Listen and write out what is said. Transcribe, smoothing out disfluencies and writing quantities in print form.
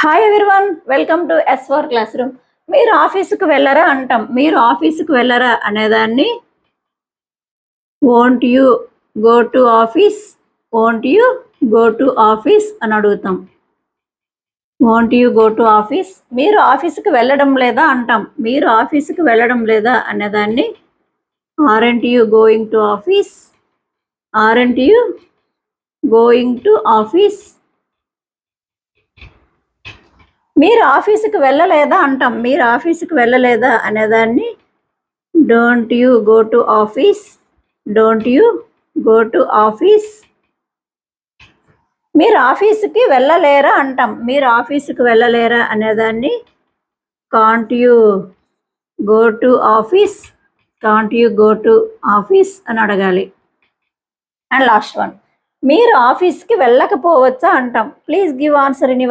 Hi everyone, welcome to S4 class room. మీరు ఆఫీసుకు వెళ్ళరా అంటాం. మీరు ఆఫీసుకు వెళ్ళరా అనేదాన్ని won't you go to office, won't you go to office అని అడుగుతాం. Won't you go to office. మీరు ఆఫీసుకు వెళ్ళడం లేదా అంటాం. మీరు ఆఫీసుకు వెళ్ళడం లేదా అనేదాన్ని aren't you going to office, aren't you going to office. మీరు ఆఫీసుకు వెళ్ళలేదా అంటాం. మీరు ఆఫీసుకు వెళ్ళలేదా అనేదాన్ని don't you go to office, don't you go to office. మీరు ఆఫీసుకి వెళ్ళలేరా అంటాం. మీరు ఆఫీసుకు వెళ్ళలేరా అనేదాన్ని can't you go to office, can't you go to office అని అడగాలి. అండ్ లాస్ట్ వన్, మీరు ఆఫీస్కి వెళ్ళకపోవచ్చా అంటాం. Please give answer in